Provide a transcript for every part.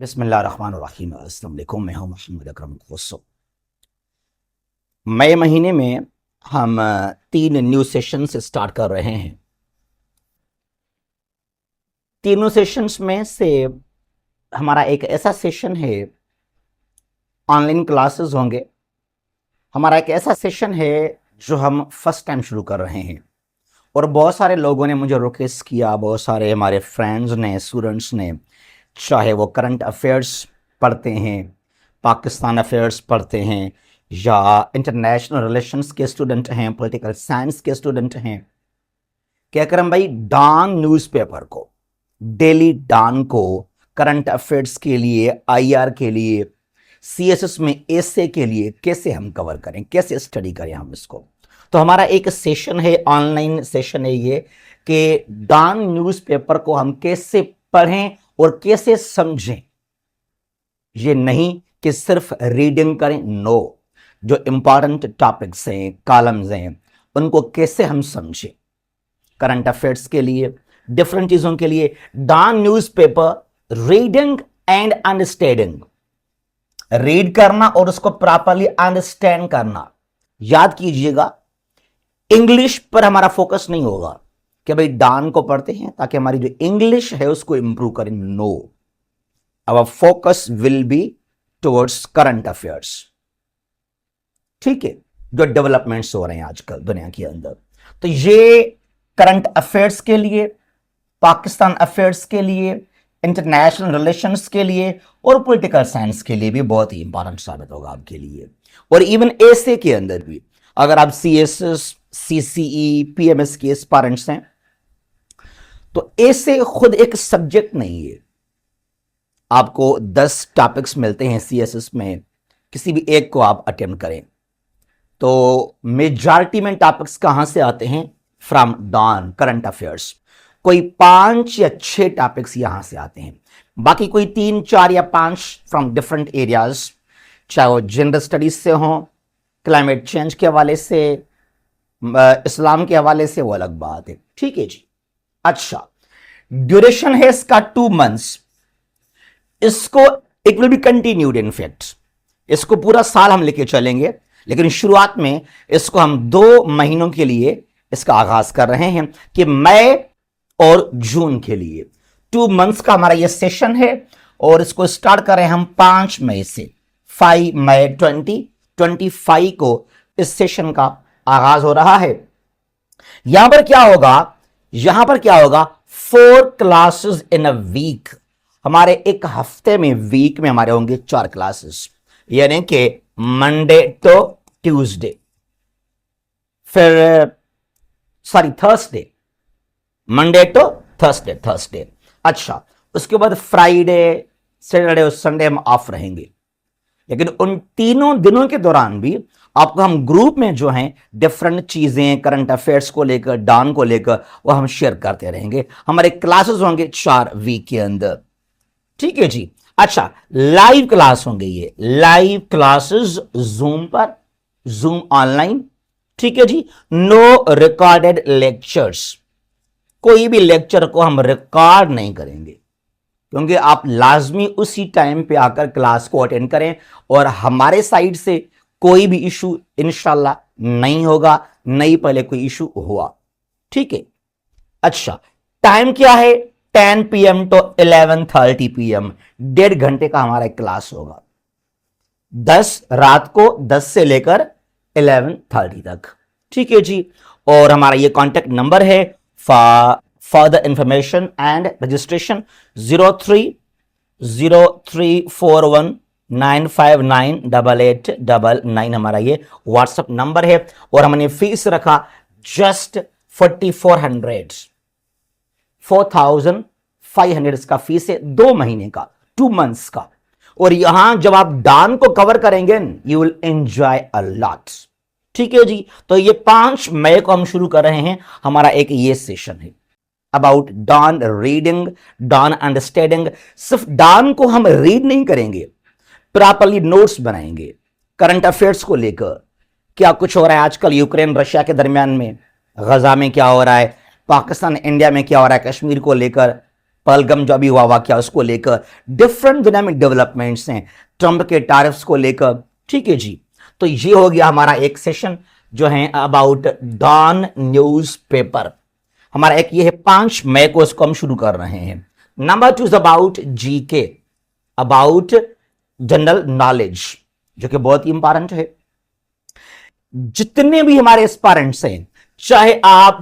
बिस्मिल्लाहिर्रहमानिर्रहीम। अस्सलाम वालेकुम। मैं हूं मोहम्मद अकरम खुसरो। मई महीने में हम 3 न्यू सेशंस स्टार्ट कर रहे हैं। तीनों सेशंस में से हमारा एक ऐसा सेशन है, ऑनलाइन क्लासेस होंगे। हमारा एक ऐसा सेशन है जो हम फर्स्ट टाइम शुरू कर रहे हैं और बहुत सारे लोगों ने मुझे रिक्वेस्ट किया, बहुत सारे हमारे फ्रेंड्स ने, स्टूडेंट्स ने, चाहे वो करंट अफेयर्स पढ़ते हैं, पाकिस्तान अफेयर्स पढ़ते हैं, या इंटरनेशनल रिलेशंस के स्टूडेंट हैं, पॉलिटिकल साइंस के स्टूडेंट हैं, क्या करम भाई डॉन न्यूज़पेपर को, डेली डॉन को करंट अफेयर्स के लिए, आईआर के लिए, सीएसएस में एसए के लिए कैसे हम कवर करें, कैसे स्टडी करें हम इसको। तो हमारा एक सेशन है, ऑनलाइन सेशन है ये, कि डॉन न्यूज़पेपर को हम कैसे पढ़ें और कैसे समझें। ये नहीं कि सिर्फ रीडिंग करें, नो, जो इंपॉर्टेंट टॉपिक्स हैं, कॉलम्स हैं, उनको कैसे हम समझें। करंट अफेयर्स के लिए, डिफरेंट चीजों के लिए Dawn newspaper reading and understanding, read करना और उसको प्रॉपर्ली अंडरस्टैंड करना। याद कीजिएगा, इंग्लिश पर हमारा फोकस नहीं होगा कि भाई डॉन को पढ़ते हैं ताकि हमारी जो इंग्लिश है उसको इंप्रूव करें। No, our focus will be towards current affairs. ठीक है, जो डेवलपमेंट्स हो रहे हैं आजकल दुनिया के अंदर। तो ये करंट अफेयर्स के लिए, पाकिस्तान अफेयर्स के लिए, इंटरनेशनल रिलेशंस के लिए और पॉलिटिकल साइंस के लिए भी बहुत ही इंपॉर्टेंट साबित होगा आपके लिए। और इवन एसए के अंदर भी, अगर आप सीएसएस, सीसीई, पीएमएस के एस्पायरेंट्स हैं तो एसए खुद एक सब्जेक्ट नहीं है। आपको 10 टॉपिक्स मिलते हैं सीएसएस में, किसी भी एक को आप अटेम्प्ट करें तो मेजॉरिटी में टॉपिक्स कहां से आते हैं? From Dawn current affairs. कोई 5 या 6 टॉपिक्स यहां से आते हैं, बाकी कोई 3, 4 या 5 फ्रॉम डिफरेंट एरियाज, चाहे वो जनरल स्टडीज से हो, क्लाइमेट चेंज के हवाले से, इस्लाम के हवाले से, वो अलग बात है। ठीक है जी। अच्छा, ड्यूरेशन है इसका 2 मंथ्स। इसको it will be continued, in fact इसको पूरा साल हम लेके चलेंगे, लेकिन शुरुआत में इसको हम 2 महीनों के लिए इसका आगाज कर रहे हैं कि मई और जून के लिए 2 मंथ्स का हमारा यह सेशन है। और इसको स्टार्ट कर रहे हैं हम 5 मई से। 5 मई 2025 को इस सेशन का आगाज हो रहा है। यहां पर क्या होगा? यहां पर क्या होगा? 4 क्लासेस इन अ वीक। हमारे एक हफ्ते में, वीक में हमारे होंगे 4 क्लासेस, यानी कि मंडे टू ट्यूसडे, फिर sorry Thursday, Monday to Thursday. अच्छा, उसके बाद फ्राइडे, सैटरडे और संडे हम ऑफ रहेंगे। लेकिन उन तीनों दिनों के दौरान भी आपको हम ग्रुप में जो हैं डिफरेंट चीजें, करंट अफेयर्स को लेकर, डॉन को लेकर, वो हम शेयर करते रहेंगे। हमारे क्लासेस होंगे 4 वीक के अंदर। ठीक है जी। अच्छा, लाइव क्लास होंगे, ये लाइव क्लासेस जूम पर, जूम ऑनलाइन। ठीक है जी। नो रिकॉर्डेड लेक्चर्स, कोई भी लेक्चर को हम रिकॉर्ड नहीं करेंगे, क्योंकि आप लाजमी उसी टाइम पे आकर क्लास को अटेंड करें और हमारे साइड से कोई भी इशू इंशाल्लाह नहीं होगा, नहीं पहले कोई इशू हुआ। ठीक है। अच्छा, टाइम क्या है? 10 PM to 11:30 PM, 1.5 घंटे का हमारा क्लास होगा। 10 रात को, 10 से लेकर 11:30 तक। ठीक है जी। और हमारा ये कॉन्टेक्ट नंबर है फॉर इंफॉर्मेशन एंड रजिस्ट्रेशन 030341959889 हमारा ये व्हाट्सएप नंबर है। और हमने फीस रखा जस्ट 4500 इसका फीस है, 2 महीने का, 2 मंथ्स का। और यहां जब आप डॉन को कवर करेंगे, you will enjoy a lot. ठीक है जी। तो ये 5 मई को हम शुरू कर रहे हैं, हमारा एक ये सेशन है about Dawn reading, Dawn understanding. सिर्फ डॉन को हम रीड नहीं करेंगे, प्रॉपरली नोट्स बनाएंगे करंट अफेयर्स को लेकर। क्या कुछ हो रहा है आजकल यूक्रेन रशिया के दरमियान में, गजा में क्या हो रहा है, पाकिस्तान इंडिया में क्या हो रहा है, कश्मीर को लेकर, पहलगाम जो अभी हुआ वाकया उसको लेकर, डिफरेंट डायनामिक डेवलपमेंट्स हैं ट्रंप के टैरिफ्स को लेकर। ठीक है जी, तो ये हो गया हमारा एक सेशन जो है अबाउट डॉन न्यूज़पेपर। हमारा एक ये है 5 मई को इसको हम शुरू कर रहे हैं। Number 2 is about GK, about general knowledge, जो कि बहुत ही इंपॉर्टेंट है। जितने भी हमारे एस्पायरेंट्स हैं, चाहे आप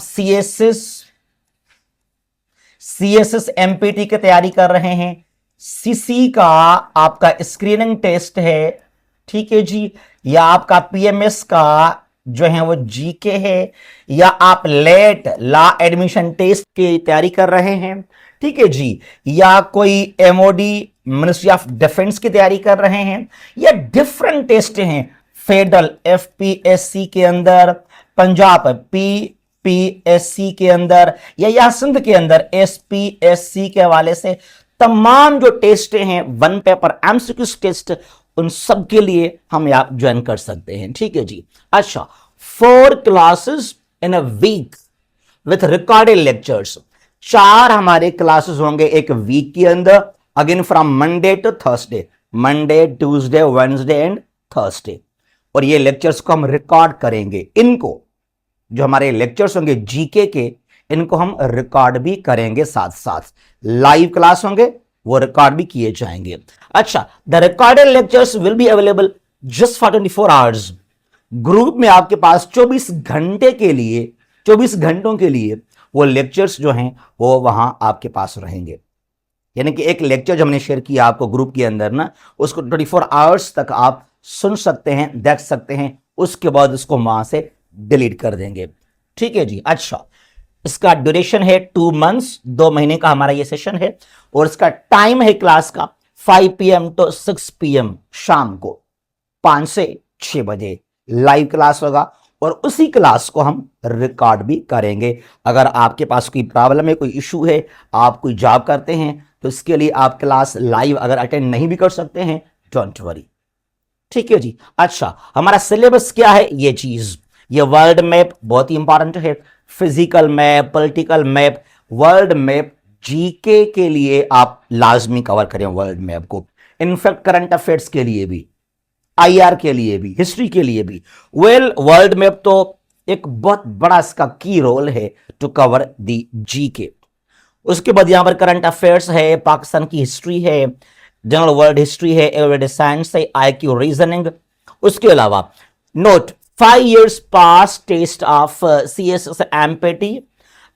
सीएसएस एमपीटी की तैयारी कर रहे हैं, सीसी का आपका स्क्रीनिंग टेस्ट है, ठीक है जी, या आपका पीएमएस का जो है वो जीके है, या आप लेट लॉ एडमिशन टेस्ट की तैयारी कर रहे हैं, ठीक है जी, या कोई एमओडी मिनिस्ट्री ऑफ डिफेंस की तैयारी कर रहे हैं, या डिफरेंट टेस्ट हैं फेडरल एफपीएससी के अंदर, पंजाब पीपीएससी के अंदर, या सिंध के अंदर एसपीएससी के हवाले से तमाम जो टेस्ट हैं वन पेपर एमसीक्यू टेस्ट, उन सब के लिए हम आप ज्वाइन कर सकते हैं। ठीक है जी। अच्छा, 4 classes in a week with recorded lectures, 4 हमारे क्लासेस होंगे एक वीक के अंदर, again from Monday to Thursday, Monday Tuesday Wednesday and Thursday. और ये लेक्चर्स को हम रिकॉर्ड करेंगे। इनको जो हमारे लेक्चर्स होंगे जीके के, इनको हम रिकॉर्ड भी करेंगे, साथ साथ लाइव क्लास होंगे वो रिकॉर्ड भी किए जाएंगे। अच्छा, the recorded lectures will be available just for 24 hours. Group में आपके पास 24 घंटे के लिए, 24 घंटों के लिए वो लेक्चर्स जो हैं वो वहां आपके पास रहेंगे। यानी कि एक लेक्चर जो हमने शेयर किया आपको ग्रुप के अंदर ना, उसको 24 आवर्स तक आप सुन सकते हैं, देख सकते हैं, उसके बाद उसको वहां से डिलीट कर देंगे। ठीक है जी। अच्छा, इसका ड्यूरेशन है 2 मंथ्स, 2 महीने का हमारा ये सेशन है, और इसका टाइम है क्लास का 5 PM to 6 PM शाम को 5 से 6 बजे लाइव क्लास होगा, और उसी क्लास को हम रिकॉर्ड भी करेंगे। अगर आपके पास कोई प्रॉब्लम है, कोई इशू है, आप कोई जॉब करते हैं, तो इसके लिए आप क्लास लाइव अगर अटेंड नहीं भी कर सकते हैं, डोंट वरी। ठीक है जी। अच्छा, हमारा सिलेबस क्या है, ये चीज, ये वर्ल्ड मैप बहुत ही इंपॉर्टेंट है, physical map, political map, world map GK के लिए आप लाजमी कवर करें वर्ल्ड मैप को, इनफैक्ट करंट अफेयर्स के लिए भी, आईआर के लिए भी, हिस्ट्री के लिए भी। वर्ल्ड मैप तो एक बहुत बड़ा इसका की रोल है टू कवर दी जीके। उसके बाद यहां पर करंट अफेयर्स है, पाकिस्तान की हिस्ट्री है, जनरल वर्ल्ड हिस्ट्री है, एवरीडे साइंस है, आईक्यू रीजनिंग। उसके अलावा note 5 years past test of CSS MPT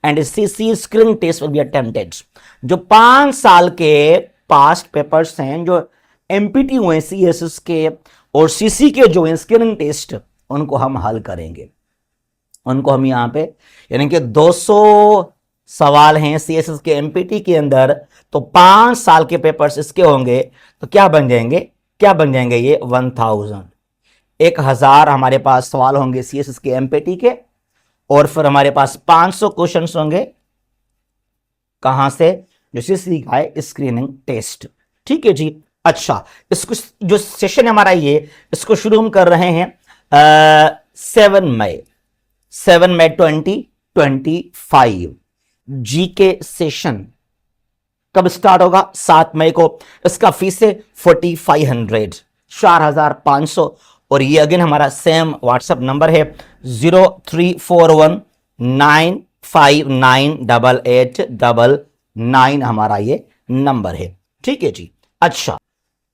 and CC screening test will be attempted। जो 5 साल के पास्ट पेपर्स हैं जो एमपीटी हुए CSS के और CC के जो स्क्रीनिंग टेस्ट, उनको हम हल करेंगे। उनको हम यहाँ पे, यानी कि 200 सवाल हैं CSS के एमपीटी के अंदर, तो 5 साल के पेपर्स इसके होंगे, तो क्या बन जाएंगे ये 1000 हमारे पास सवाल होंगे सीएसएस के एमपीटी के, और फिर हमारे पास 500 क्वेश्चंस होंगे कहां से, जो सीसी का है स्क्रीनिंग टेस्ट। ठीक है जी। अच्छा, इसको जो सेशन हमारा ये, इसको शुरू हम कर रहे हैं 7 मई 2025। जीके सेशन कब स्टार्ट होगा, 7 मई को। इसका फीस है 4500, 4500। और ये अगेन हमारा सेम व्हाट्सएप नंबर है 0341959889 हमारा ये नंबर है। ठीक है जी। अच्छा,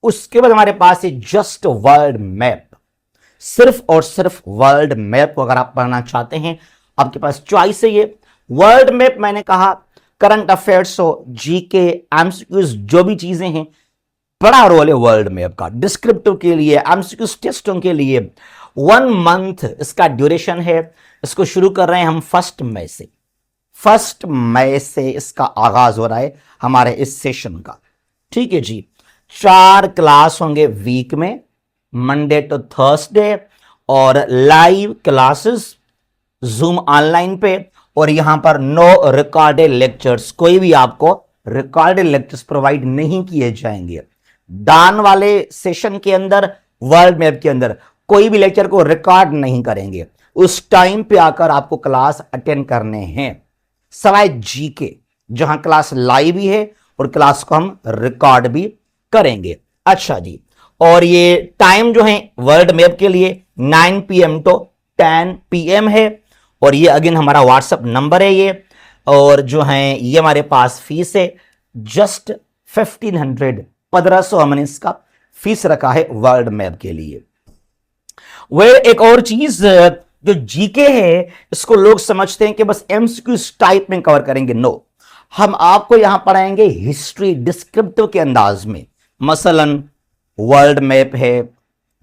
उसके बाद हमारे पास है जस्ट वर्ल्ड मैप, सिर्फ और सिर्फ वर्ल्ड मैप को अगर आप पढ़ना चाहते हैं, आपके पास चॉइस है ये वर्ल्ड मैप। मैंने कहा करंट अफेयर्स हो, जीके, एमसीक्यूज, जो भी चीजें हैं, बड़ा रोल है वर्ल्ड मैप का, डिस्क्रिप्टिव के लिए, एमसीक्यू टेस्टों के लिए। 1 मंथ इसका ड्यूरेशन है। इसको शुरू कर रहे हैं हम 1 मई से। 1 मई से इसका आगाज हो रहा है हमारे इस सेशन का। ठीक है जी। 4 क्लास होंगे वीक में, मंडे टू थर्सडे, और लाइव क्लासेस जूम ऑनलाइन पे, और यहां पर नो रिकॉर्डेड लेक्चर्स, कोई भी आपको रिकॉर्डेड लेक्चर्स प्रोवाइड नहीं किए जाएंगे। डान वाले सेशन के अंदर, वर्ल्ड मैप के अंदर कोई भी लेक्चर को रिकॉर्ड नहीं करेंगे, उस टाइम पे आकर आपको क्लास अटेंड करने हैं। सवाए जीके जहां क्लास लाइव ही है, और क्लास को हम रिकॉर्ड भी करेंगे। अच्छा जी, और ये टाइम जो है वर्ल्ड मैप के लिए 9 PM टू 10 PM है, और ये अगेन हमारा व्हाट्सएप नंबर है ये, और जो है ये हमारे पास फीस है जस्ट 1500 हमने इसका फीस रखा है वर्ल्ड मैप के लिए। वह एक और चीज जो जीके है इसको लोग समझते हैं कि बस एमसीक्यू टाइप में कवर करेंगे। नो, हम आपको यहां पढ़ाएंगे हिस्ट्री डिस्क्रिप्टिव के अंदाज में। मसलन वर्ल्ड मैप है,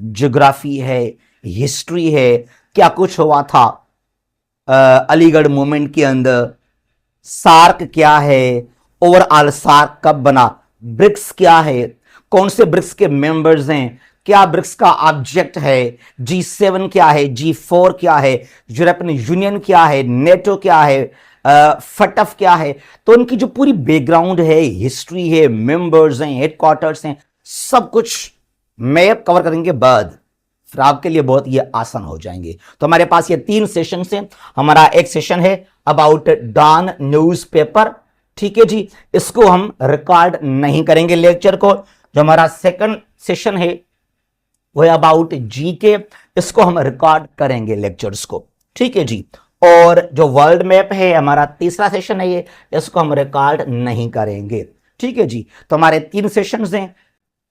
ज्योग्राफी है, हिस्ट्री है, क्या कुछ हुआ था अलीगढ़ मूवमेंट के अंदर, सार्क क्या है, ओवरऑल सार्क कब बना, ब्रिक्स क्या है, कौन से ब्रिक्स के मेंबर्स हैं, क्या ब्रिक्स का ऑब्जेक्ट है, G7 क्या है, G4 क्या है, यूरोपियन यूनियन क्या है, नेटो क्या है, फटफ क्या है। तो उनकी जो पूरी बैकग्राउंड है, हिस्ट्री है, मेंबर्स हैं, हेडक्वार्टर्स हैं, सब कुछ मैप कवर करेंगे बाद, फिर आपके लिए बहुत ये आसान हो जाएंगे। तो हमारे पास ये 3 सेशन हैं। हमारा एक सेशन है अबाउट डॉन न्यूज़पेपर, ठीक है जी, इसको हम रिकॉर्ड नहीं करेंगे लेक्चर को। जो हमारा सेकंड सेशन है वो अबाउट जीके, इसको हम रिकॉर्ड करेंगे लेक्चर्स को, ठीक है जी। और जो वर्ल्ड मैप है हमारा तीसरा सेशन है ये, इसको हम रिकॉर्ड नहीं करेंगे, ठीक है जी। तो हमारे 3 सेशंस हैं,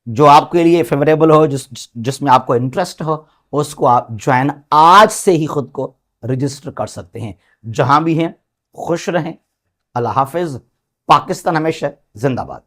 जो आपके लिए फेवरेबल हो, जिसमें आपको इंटरेस्ट हो, उसको आप ज्वाइन आज से ही खुद को रजिस्टर कर सकते हैं। जहां भी हैं खुश रहें, अल्लाह हाफिज, पाकिस्तान हमेशा जिंदाबाद।